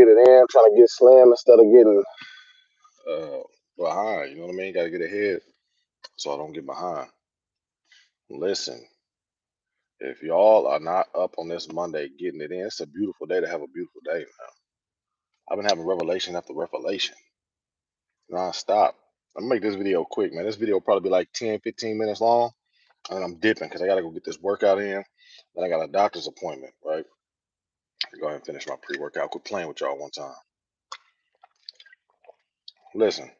get it in, trying to get slim instead of getting uh, behind. You know what I mean? Got to get ahead so I don't get behind. Listen, if y'all are not up on this Monday getting it in, it's a beautiful day to have a beautiful day, man. I've been having revelation after revelation nonstop. I'm gonna make this video quick, man. This video will probably be like 10, 15 minutes long. And I'm dipping because I got to go get this workout in. Then I got a doctor's appointment, right? Go ahead and finish my pre-workout. Quit playing with y'all one time. Listen,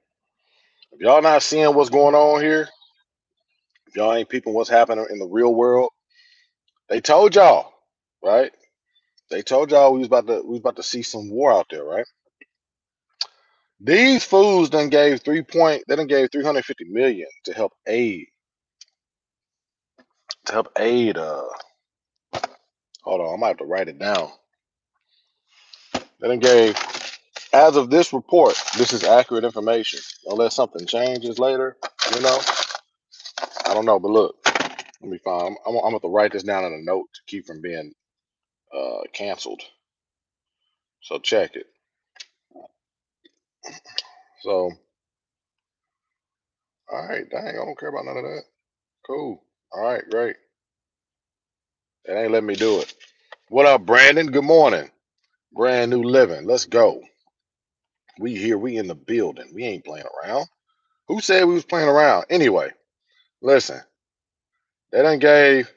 if y'all not seeing what's going on here, if y'all ain't peeping what's happening in the real world, they told y'all, right? They told y'all we was about to see some war out there, right? These fools done gave they done gave 350 million to help aid hold on, I might have to write it down. They done gave, as of this report, this is accurate information. Unless something changes later, you know, I don't know. But look, let me find. I'm gonna have to write this down in a note to keep from being canceled. So check it. So, all right, dang, I don't care about none of that. Cool. All right, great. It ain't letting me do it. What up, Brandon? Good morning. Brand new living. Let's go. We here. We in the building. We ain't playing around. Who said we was playing around? Anyway, listen. They done gave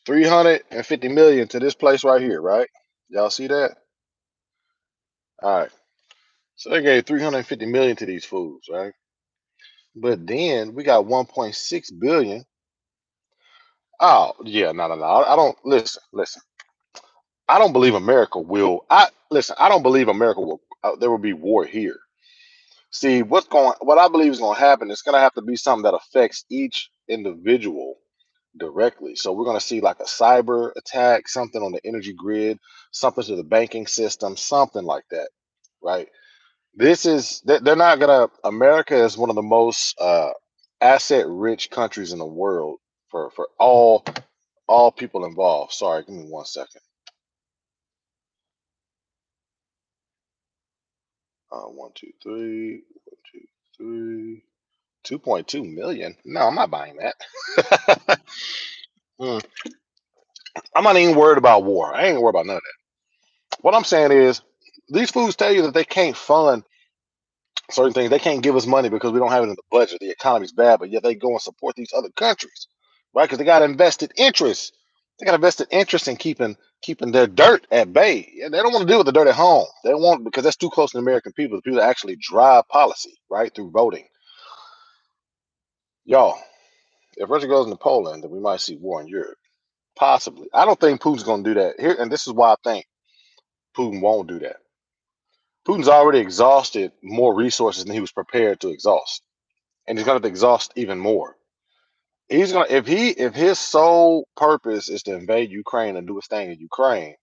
350 million to this place right here, right? Y'all see that? All right. So they gave 350 million to these fools, right? But then we got 1.6 billion. Oh, yeah, no. I don't listen. I don't believe America will. I listen. I don't believe America will. There will be war here. See, what I believe is going to happen. It's going to have to be something that affects each individual directly. So we're going to see like a cyber attack, something on the energy grid, something to the banking system, something like that, right? They're not gonna. America is one of the most asset rich countries in the world for all people involved. Sorry, give me 1 second. 1, 2, 3, 1, 2, 3, 2.2 million. No, I'm not buying that. Mm, I'm not even worried about war. I ain't worried about none of that. What I'm saying is, these foods tell you that they can't fund certain things. They can't give us money because we don't have it in the budget. The economy's bad, but yet they go and support these other countries, right? Because they got invested interest. They got invested interest in keeping their dirt at bay. Yeah, they don't want to deal with the dirt at home. They don't want, because that's too close to the American people. The people that actually drive policy, right, through voting. Y'all, if Russia goes into Poland, then we might see war in Europe. Possibly. I don't think Putin's going to do that here, and this is why I think Putin won't do that. Putin's already exhausted more resources than he was prepared to exhaust, and he's going to exhaust even more. He's gonna if his sole purpose is to invade Ukraine and do his thing in Ukraine,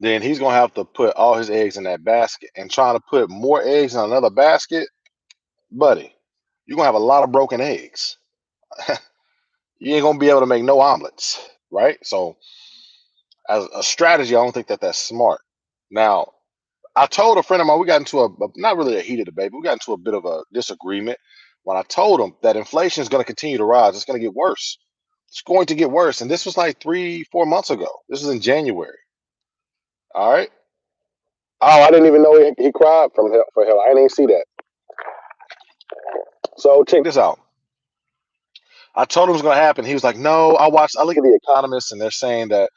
then he's gonna have to put all his eggs in that basket. And trying to put more eggs in another basket, buddy, you're gonna have a lot of broken eggs. You ain't gonna be able to make no omelets, right? So as a strategy, I don't think that that's smart. Now, I told a friend of mine, we got into not really a heated debate, but we got into a bit of a disagreement when I told him that inflation is going to continue to rise. It's going to get worse. It's going to get worse. And this was like 3, 4 months ago. This was in January. All right. Oh, I didn't even know he cried for help. I didn't even see that. So check this out. I told him it was going to happen. He was like, "No." I look at the economists, and they're saying that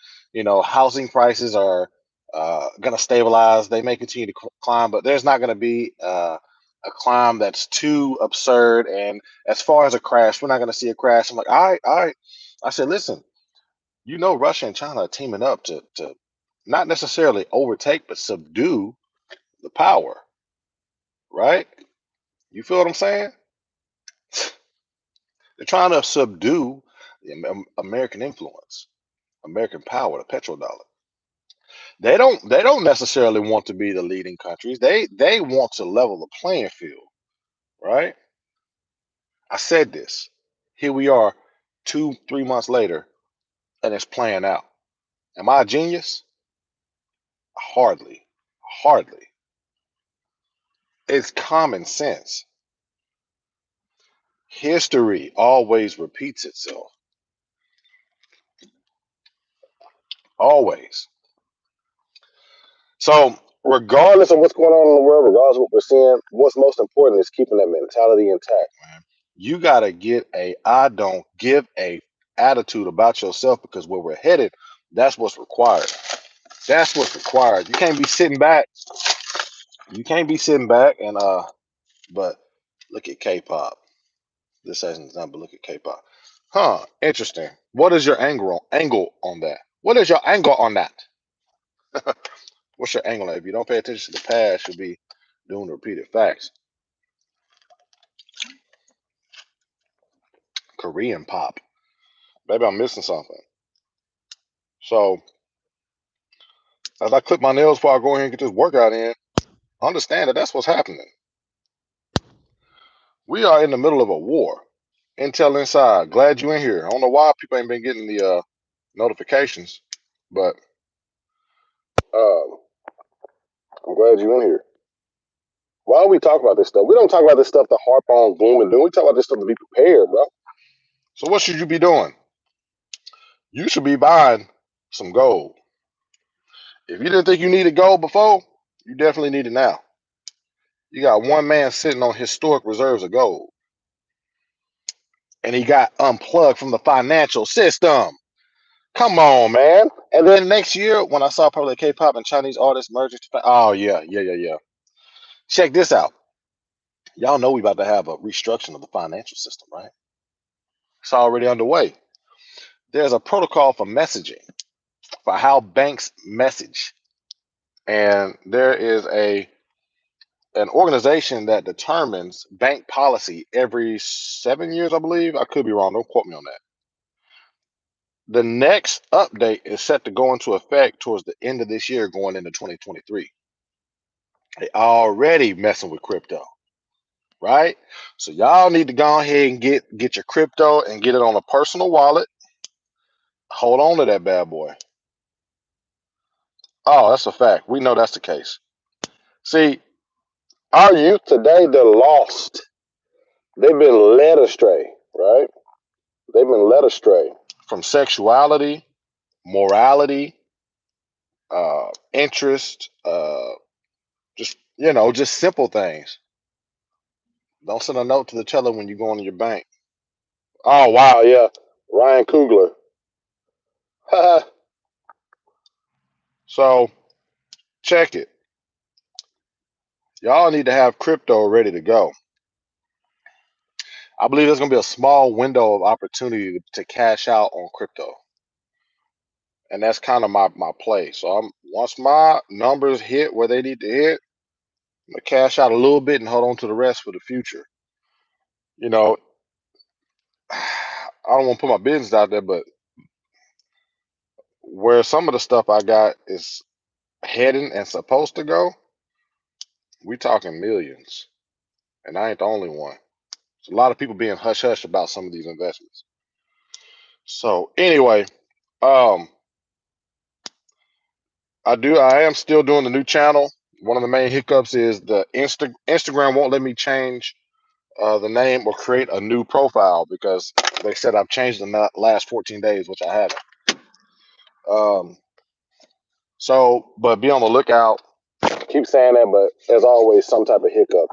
housing prices are going to stabilize. They may continue to climb, but there's not going to be a climb that's too absurd. And as far as a crash, we're not going to see a crash. I'm like, all right, all right. I said, listen, Russia and China are teaming up to not necessarily overtake, but subdue the power, right? You feel what I'm saying? They're trying to subdue the American influence, American power, the petrodollar. They don't necessarily want to be the leading countries. They want to level the playing field, right? I said this. Here we are 2, 3 months later, and it's playing out. Am I a genius? Hardly. Hardly. It's common sense. History always repeats itself. Always. So, regardless of what's going on in the world, regardless of what we're seeing, what's most important is keeping that mentality intact, man. You got to get a I don't give a attitude about yourself, because where we're headed, that's what's required. That's what's required. You can't be sitting back. You can't be sitting back and but look at K-pop. This as an example, look at K-pop. Huh, interesting. What is your angle on that? What is your angle on that? What's your angle on that? If you don't pay attention to the past, you'll be doing repeated facts. Korean pop. Maybe I'm missing something. So as I clip my nails before I go in and get this workout in, understand that that's what's happening. We are in the middle of a war. Intel inside. Glad you in here. I don't know why people ain't been getting the notifications, but um, I'm glad you in here. Why do we talk about this stuff? We don't talk about this stuff to harp on gloom and doom. We talk about this stuff to be prepared, bro. So what should you be doing? You should be buying some gold. If you didn't think you needed gold before, you definitely need it now. You got one man sitting on historic reserves of gold, and he got unplugged from the financial system. Come on, man. And then next year, when I saw probably K-pop and Chinese artists merging, oh yeah. Check this out. Y'all know we about to have a restructuring of the financial system, right? It's already underway. There's a protocol for messaging, for how banks message, and there is an organization that determines bank policy every 7 years, I believe. I could be wrong. Don't quote me on that. The next update is set to go into effect towards the end of this year, going into 2023. They already messing with crypto, right? So y'all need to go ahead and get your crypto and get it on a personal wallet. Hold on to that bad boy. Oh, that's a fact. We know that's the case. See, our youth today, they're lost. They've been led astray, right? They've been led astray from sexuality, morality, interest, just just simple things. Don't send a note to the teller when you go into your bank. Oh wow, yeah, Ryan Coogler. So check it. Y'all need to have crypto ready to go. I believe there's gonna be a small window of opportunity to cash out on crypto, and that's kind of my play. So once my numbers hit where they need to hit, I'm gonna cash out a little bit and hold on to the rest for the future. You know, I don't want to put my business out there, but where some of the stuff I got is heading and supposed to go, we talking millions, and I ain't the only one. There's a lot of people being hush hush about some of these investments. So anyway, um, I am still doing the new channel. One of the main hiccups is the Instagram won't let me change the name or create a new profile, because they said I've changed in the last 14 days, which I haven't. Um, so, but be on the lookout. Keep saying that, but there's always some type of hiccup.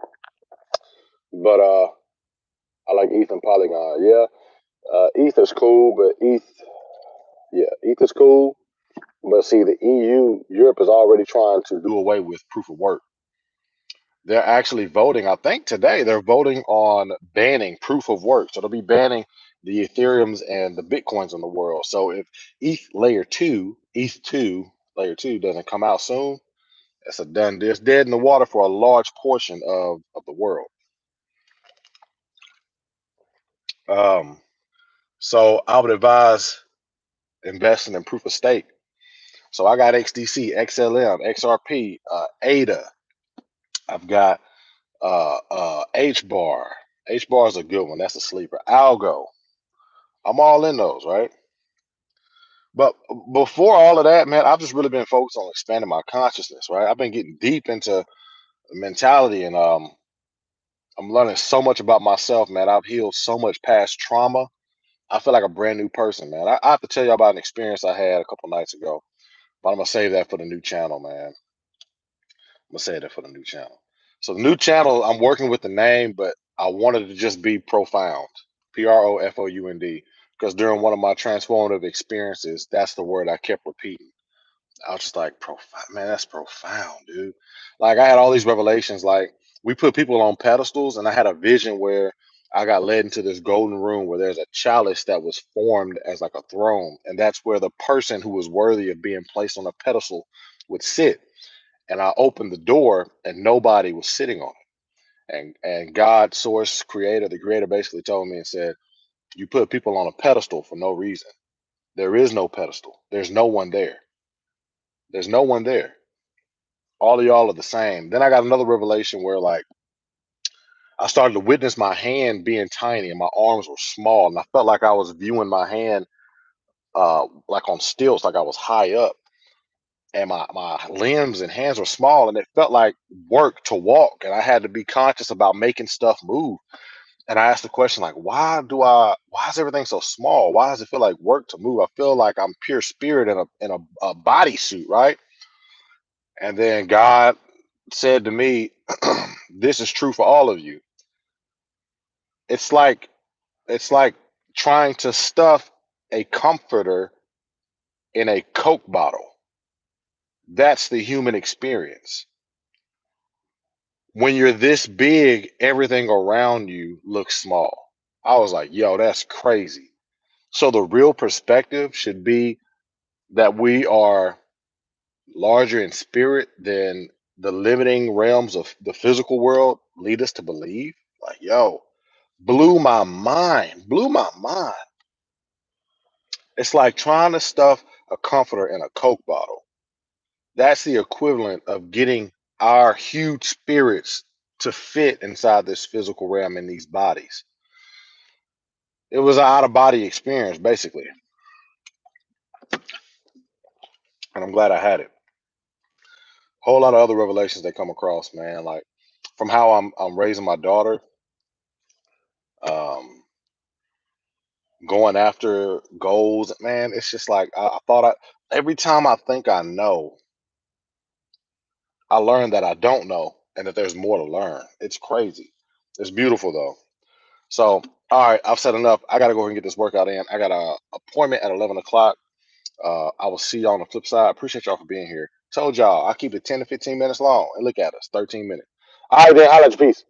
But I like ETH and Polygon. Yeah, ETH is cool, but ETH is cool. But see, the Europe is already trying to do away with proof of work. They're actually voting. I think today they're voting on banning proof of work. So they'll be banning the Ethereums and the Bitcoins in the world. So if ETH2 layer 2 doesn't come out soon, it's a done deal. It's dead in the water for a large portion of the world. Um, so I would advise investing in proof of stake. So I got XDC, XLM, XRP, ADA. I've got H bar. H bar is a good one. That's a sleeper. Algo. I'm all in those, right? But before all of that, man, I've just really been focused on expanding my consciousness, right? I've been getting deep into mentality, and I'm learning so much about myself, man. I've healed so much past trauma. I feel like a brand new person, man. I have to tell you about an experience I had a couple nights ago, but I'm gonna save that for the new channel, man. I'm gonna save that for the new channel. So the new channel, I'm working with the name, but I wanted to just be profound, Profound, because during one of my transformative experiences, that's the word I kept repeating. I was just like, profound, man, that's profound, dude. Like I had all these revelations. Like we put people on pedestals, and I had a vision where I got led into this golden room where there's a chalice that was formed as like a throne, and that's where the person who was worthy of being placed on a pedestal would sit. And I opened the door, and nobody was sitting on it. And God, Source, Creator, the Creator, basically told me and said, "You put people on a pedestal for no reason. There is no pedestal. There's no one there. There's no one there. All of y'all are the same." Then I got another revelation where like I started to witness my hand being tiny and my arms were small, and I felt like I was viewing my hand like on stilts, like I was high up, and my limbs and hands were small, and it felt like work to walk, and I had to be conscious about making stuff move. And I asked the question like, why is everything so small? Why does it feel like work to move? I feel like I'm pure spirit in a bodysuit, right? And then God said to me, "This is true for all of you. It's like it's like trying to stuff a comforter in a Coke bottle. That's the human experience. When you're this big, everything around you looks small." I was like, "Yo, that's crazy." So the real perspective should be that we are larger in spirit than the limiting realms of the physical world lead us to believe. Like, yo, blew my mind, blew my mind. It's like trying to stuff a comforter in a Coke bottle. That's the equivalent of getting our huge spirits to fit inside this physical realm in these bodies. It was an out of body experience, basically. And I'm glad I had it. Whole lot of other revelations that come across, man. Like from how I'm raising my daughter, um, going after goals, man. It's just like I thought every time I think I know, I learn that I don't know and that there's more to learn. It's crazy. It's beautiful though. So, all right, I've said enough. I got to go and get this workout in. I got a appointment at 11 o'clock. I will see y'all on the flip side. Appreciate y'all for being here. Told y'all I keep it 10 to 15 minutes long. And look at us, 13 minutes. All right, then. I'll let you. Peace.